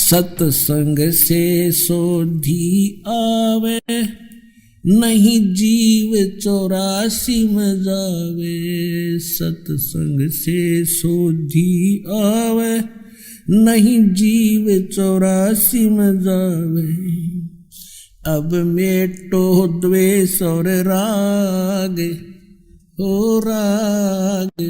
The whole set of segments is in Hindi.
सत्संग से सोधी आवे, नहीं जीव 84 में जावे। सत्संग से सोधी आवे, नहीं जीव 84 में जावे। अब मेटो द्वेष और राग, हो राग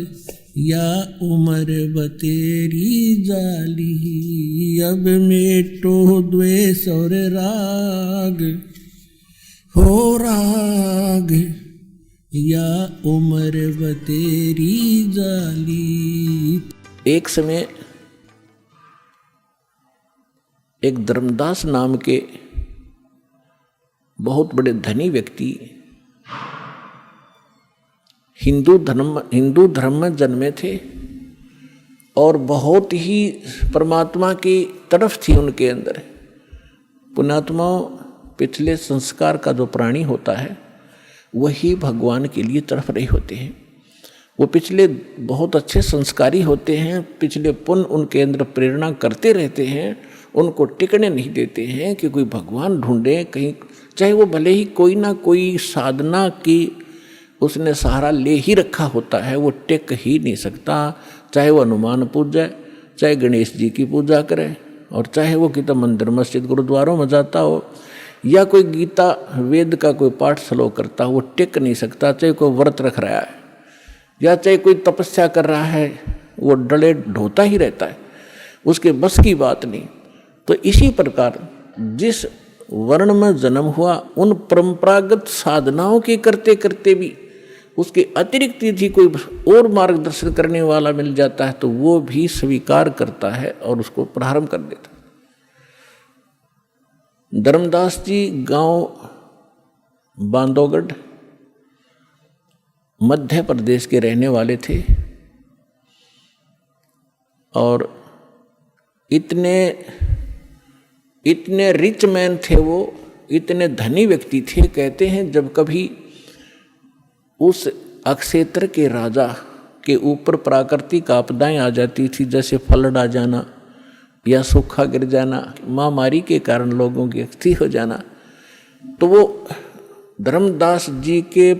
या उम्र बतेरी जाली। अब मेटो द्वेष और राग, हो राग या उम्र बतेरी जाली। एक समय एक धर्मदास नाम के बहुत बड़े धनी व्यक्ति हिंदू धर्म में जन्मे थे और बहुत ही परमात्मा की तरफ थी उनके अंदर। पुण्यात्मा पिछले संस्कार का जो प्राणी होता है वही भगवान के लिए तरफ रहे होते हैं। वो पिछले बहुत अच्छे संस्कारी होते हैं, पिछले पुण्य उनके अंदर प्रेरणा करते रहते हैं, उनको टिकने नहीं देते हैं कि कोई भगवान ढूंढे कहीं। चाहे वो भले ही कोई ना कोई साधना की उसने सहारा ले ही रखा होता है, वो टिक ही नहीं सकता। चाहे वो हनुमान पूजा, चाहे गणेश जी की पूजा करे, और चाहे वो कितना मंदिर मस्जिद गुरुद्वारों में जाता हो, या कोई गीता वेद का कोई पाठ श्लोक करता हो, वो टिक नहीं सकता। चाहे कोई व्रत रख रहा है या चाहे कोई तपस्या कर रहा है, वो डले ढोता ही रहता है, उसके बस की बात नहीं। तो इसी प्रकार जिस वर्ण में जन्म हुआ, उन परंपरागत साधनाओं के करते करते भी उसके अतिरिक्त यदि कोई और मार्गदर्शन करने वाला मिल जाता है तो वो भी स्वीकार करता है और उसको प्रारंभ कर देता है। धर्मदास जी गांव बांधवगढ़ मध्य प्रदेश के रहने वाले थे और इतने रिच मैन थे वो, इतने धनी व्यक्ति थे। कहते हैं जब कभी उस अक्षेत्र के राजा के ऊपर प्राकृतिक आपदाएं आ जाती थी, जैसे फ्लड आ जाना या सूखा गिर जाना, महामारी के कारण लोगों की हत्या हो जाना, तो वो धर्मदास जी के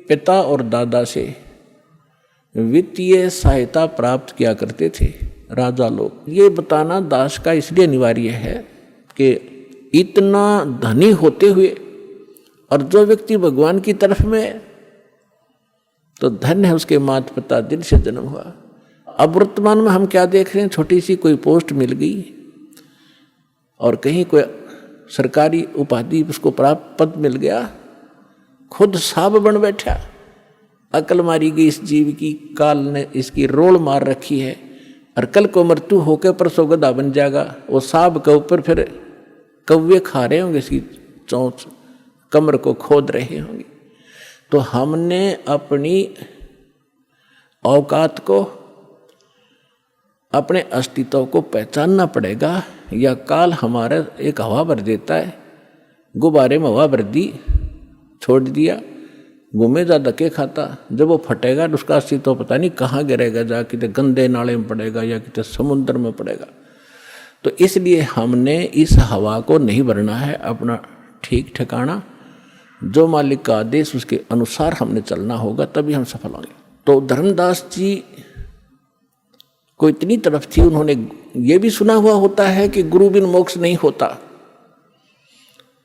पिता और दादा से वित्तीय सहायता प्राप्त किया करते थे राजा लोग। ये बताना दास का इसलिए अनिवार्य है कि इतना धनी होते हुए और जो व्यक्ति भगवान की तरफ में, तो धन्य है उसके माता पिता दिल से जन्म हुआ। अब वर्तमान में हम क्या देख रहे हैं, छोटी सी कोई पोस्ट मिल गई और कहीं कोई सरकारी उपाधि उसको प्राप्त पद मिल गया, खुद साब बन बैठा। अकल मारी गई इस जीव की, काल ने इसकी रोल मार रखी है और कल को मृत्यु होकर परसों गधा बन जाएगा। वो साब के ऊपर फिर कौवे खा रहे होंगे, इसकी चोंच कमर को खोद रहे होंगे। तो हमने अपनी औकात को, अपने अस्तित्व को पहचानना पड़ेगा, या काल हमारा एक हवा भर देता है, गुब्बारे में हवा भर दी, छोड़ दिया, घूमे जा धक्के खाता, जब वो फटेगा तो उसका अस्तित्व पता नहीं कहाँ गिरेगा, जा कितने गंदे नाले में पड़ेगा या कितने समुद्र में पड़ेगा। तो इसलिए हमने इस हवा को नहीं भरना है, अपना ठीक ठिकाना, जो मालिक का आदेश उसके अनुसार हमने चलना होगा, तभी हम सफल होंगे। तो धर्मदास जी को इतनी तरफ थी, उन्होंने ये भी सुना हुआ होता है कि गुरु बिन मोक्ष नहीं होता,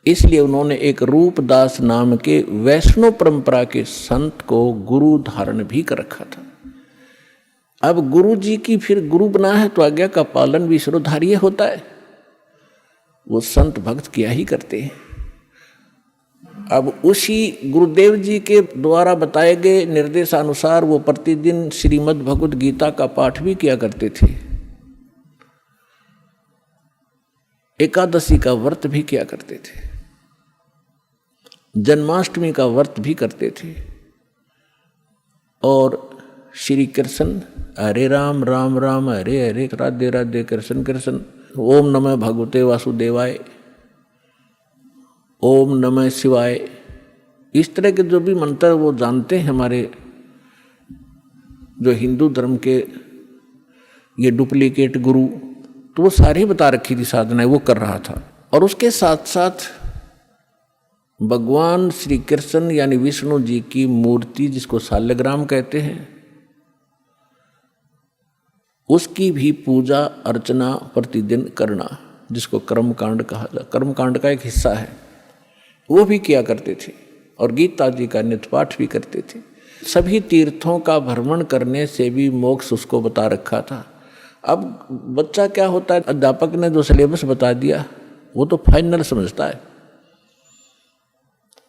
इसलिए उन्होंने एक रूपदास नाम के वैष्णव परंपरा के संत को गुरु धारण भी कर रखा था। अब गुरु जी की फिर गुरु बना है तो आज्ञा का पालन भी शिरोधार्य होता है, वो संत भक्त किया ही करते हैं। अब उसी गुरुदेव जी के द्वारा बताए गए निर्देशानुसार वो प्रतिदिन श्रीमद् भगवद गीता का पाठ भी किया करते थे, एकादशी का व्रत भी किया करते थे, जन्माष्टमी का व्रत भी करते थे, और श्री कृष्ण हरे राम राम राम हरे हरे राधे राधे कृष्ण कृष्ण, ओम नमः भगवते वासुदेवाय, ओम नमः शिवाय, इस तरह के जो भी मंत्र वो जानते हैं हमारे जो हिंदू धर्म के ये डुप्लीकेट गुरु तो वो सारी बता रखी थी साधनाएं, वो कर रहा था। और उसके साथ साथ भगवान श्री कृष्ण यानी विष्णु जी की मूर्ति, जिसको शालग्राम कहते हैं, उसकी भी पूजा अर्चना प्रतिदिन करना, जिसको कर्मकांड कहा जाता, कर्मकांड का एक हिस्सा है, वो भी किया करते थे। और गीता जी का नित्य पाठ भी करते थे। सभी तीर्थों का भ्रमण करने से भी मोक्ष उसको बता रखा था। अब बच्चा क्या होता है, अध्यापक ने जो सिलेबस बता दिया वो तो फाइनल समझता है,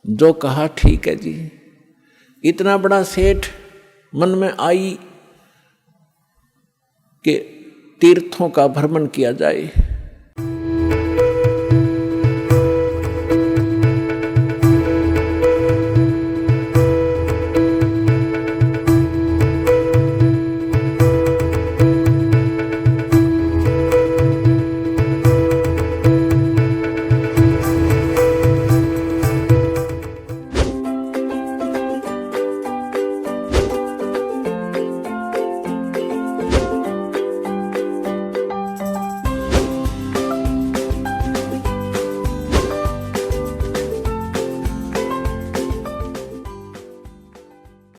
जो कहा ठीक है जी। इतना बड़ा सेठ मन में आई कि तीर्थों का भ्रमण किया जाए,